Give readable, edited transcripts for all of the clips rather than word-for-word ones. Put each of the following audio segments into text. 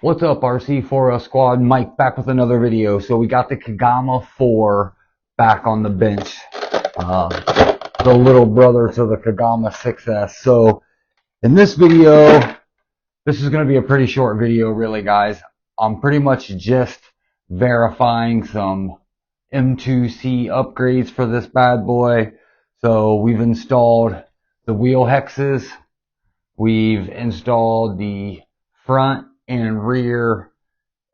What's up, RC4 squad? Mike back with another video. So we got the Kagama 4 back on the bench, the little brother to the Kagama 6S. So in this video, this is going to be a pretty short video, really, guys. I'm pretty much just verifying some M2C upgrades for this bad boy. So we've installed the wheel hexes, we've installed the front and rear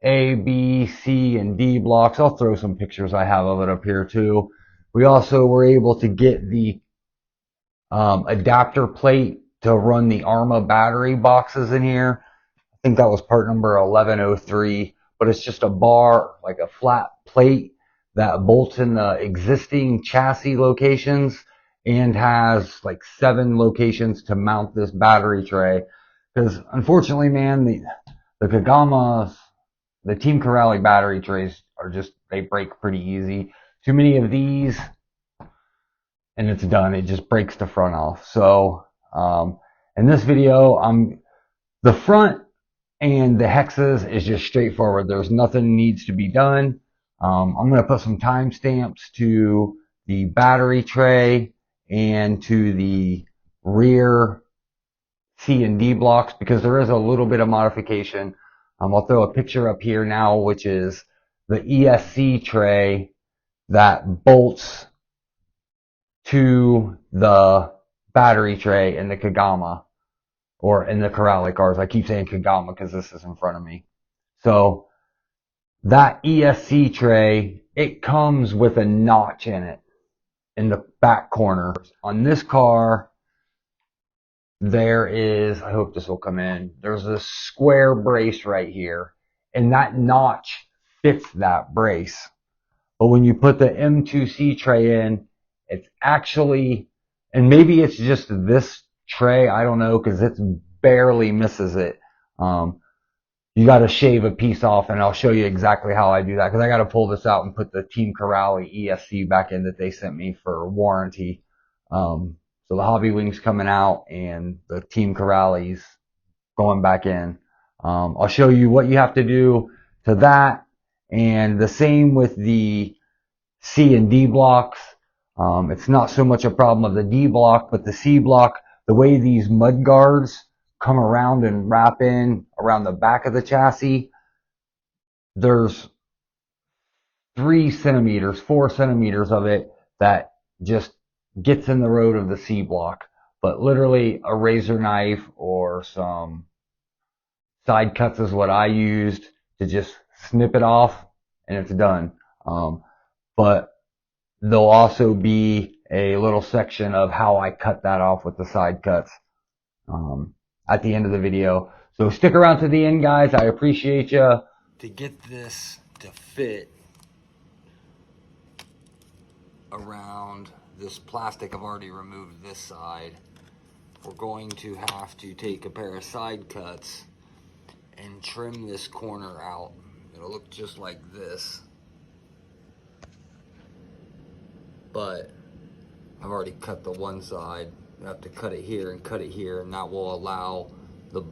A, B, C, and D blocks. I'll throw some pictures I have of it up here too. We also were able to get the adapter plate to run the ARRMA battery boxes in here. I think that was part number 1103, but it's just a bar, like a flat plate that bolts in the existing chassis locations and has like 7 locations to mount this battery tray. Because unfortunately, man, the Kagamas, the TEAM CORALLY battery trays are just, they break pretty easy. Too many of these, and it's done. It just breaks the front off. So, in this video, the front and the hexes is just straightforward. There's nothing needs to be done. I'm going to put some timestamps to the battery tray and to the rear C and D blocks because there is a little bit of modification. I'll throw a picture up here now, which is the ESC tray that bolts to the battery tray in the Kagama, or in the Corally cars. I keep saying Kagama because this is in front of me. So that ESC tray, it comes with a notch in it in the back corner. On this car, there is, I hope this will come in, there's a square brace right here, and that notch fits that brace. But when you put the M2C tray in, it's actually, and maybe it's just this tray, I don't know, because it barely misses it. You got to shave a piece off, and I'll show you exactly how I do that, because I got to pull this out and put the TEAM CORALLY ESC back in that they sent me for warranty. So the HOBBYWING's coming out and the TEAM CORALLY's going back in. I'll show you what you have to do to that, and the same with the C and D blocks. It's not so much a problem of the D block, but the C block, the way these mud guards come around and wrap in around the back of the chassis, there's 4 centimeters of it that just gets in the road of the C block. But literally a razor knife or some side cuts is what I used to just snip it off, and it's done. But there'll also be a little section of how I cut that off with the side cuts at the end of the video. So stick around to the end, guys. I appreciate you. To get this to fit around this plastic, I've already removed this side. We're going to have to take a pair of side cuts and trim this corner out. It'll look just like this, but I've already cut the one side. I have to cut it here, and that will allow the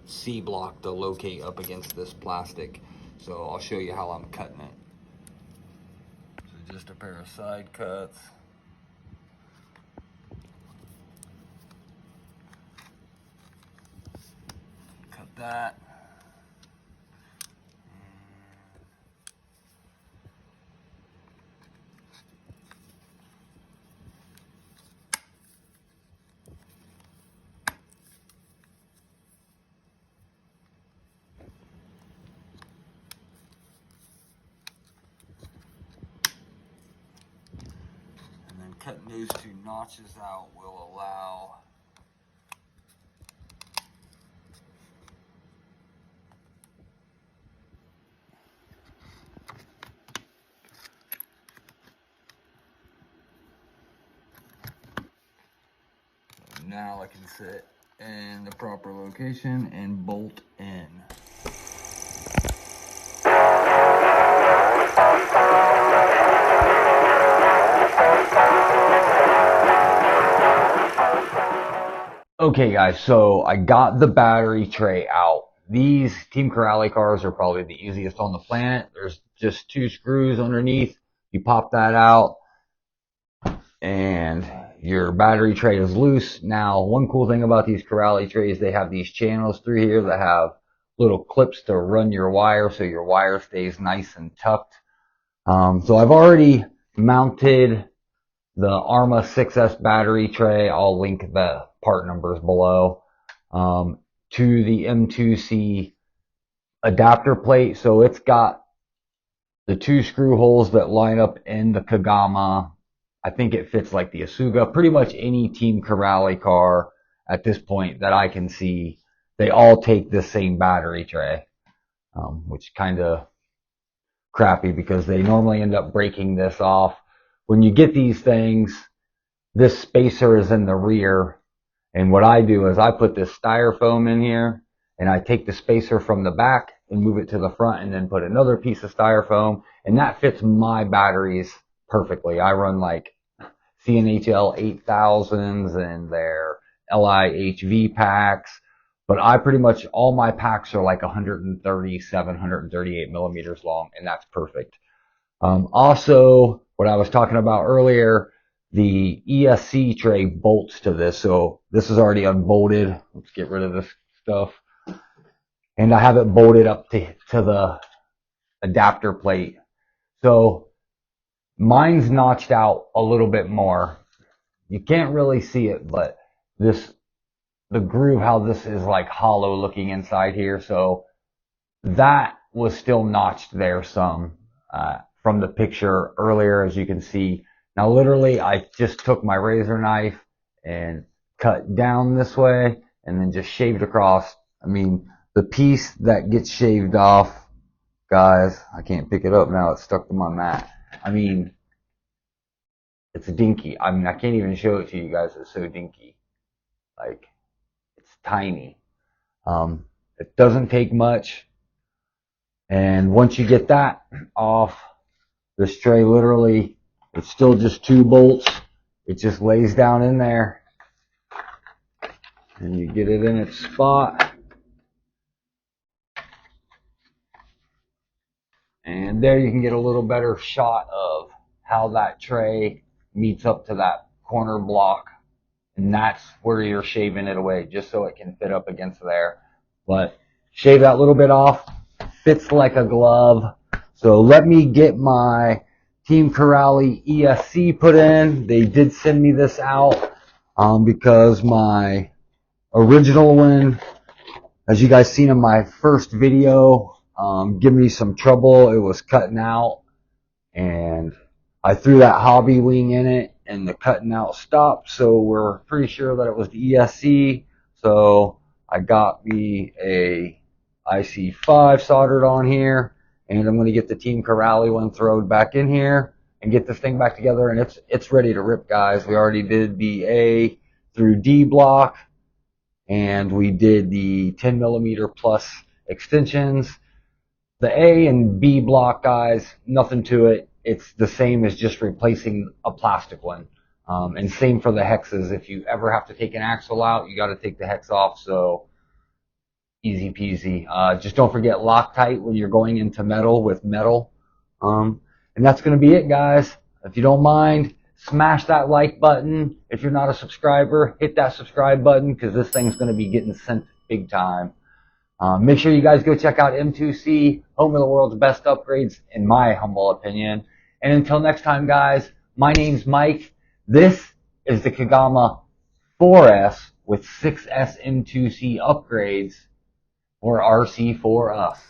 C block to locate up against this plastic. So I'll show you how I'm cutting it. So just a pair of side cuts. Cut that. And then cutting those 2 notches out will allow now I can sit in the proper location and bolt in. Okay guys, so I got the battery tray out. these Team Corally cars are probably the easiest on the planet. There's just 2 screws underneath. You pop that out and your battery tray is loose. Now, one cool thing about these Corally trays, they have these channels through here that have little clips to run your wire so your wire stays nice and tucked. So I've already mounted the ARRMA 6S battery tray. I'll link the part numbers below, to the M2C adapter plate. So it's got the 2 screw holes that line up in the Kagama. I think it fits like the Asuga. Pretty much any Team Corally car at this point that I can see, they all take the same battery tray, which kind of crappy because they normally end up breaking this off. When you get these things, this spacer is in the rear, and what I do is I put this styrofoam in here, and I take the spacer from the back and move it to the front, and then put another piece of styrofoam, and that fits my batteries perfectly. I run like CNHL 8000s and their LIHV packs, but I pretty much, all my packs are like 137, 138 millimeters long, and that's perfect. Also, what I was talking about earlier, the ESC tray bolts to this. So this is already unbolted. Let's get rid of this stuff. And I have it bolted up to the adapter plate. So mine's notched out a little bit more. You can't really see it, but the groove, how this is like hollow looking inside here. So that was still notched there some, from the picture earlier, as you can see. Now literally I just took my razor knife and cut down this way and then just shaved across. I mean, the piece that gets shaved off, guys, I can't pick it up now, it's stuck to my mat. I mean, it's dinky. I mean, I can't even show it to you guys, it's so dinky. Like, it's tiny. It doesn't take much. And once you get that off, this tray literally, it's still just 2 bolts. It just lays down in there. And you get it in its spot. And there you can get a little better shot of how that tray meets up to that corner block. And that's where you're shaving it away, just so it can fit up against there. But shave that little bit off. Fits like a glove. So let me get my Team Corally ESC put in. They did send me this out because my original one, as you guys seen in my first video, give me some trouble. It was cutting out, and I threw that HOBBYWING in it, and the cutting out stopped. So we're pretty sure that it was the ESC. So I got me a IC5 soldered on here, and I'm going to get the Team Corally one thrown back in here and get this thing back together, and it's ready to rip, guys. We already did the A through D block, and we did the 10 millimeter plus extensions. The A and B block, guys, nothing to it. It's the same as just replacing a plastic one. And same for the hexes. If you ever have to take an axle out, you got to take the hex off. So easy peasy. Just don't forget Loctite when you're going into metal with metal. And that's going to be it, guys. If you don't mind, smash that like button. If you're not a subscriber, hit that subscribe button, because this thing's going to be getting sent big time. Make sure you guys go check out M2C, home of the world's best upgrades, in my humble opinion. And until next time, guys, my name's Mike. This is the Kagama 4S with 6S M2C upgrades, or RC for us.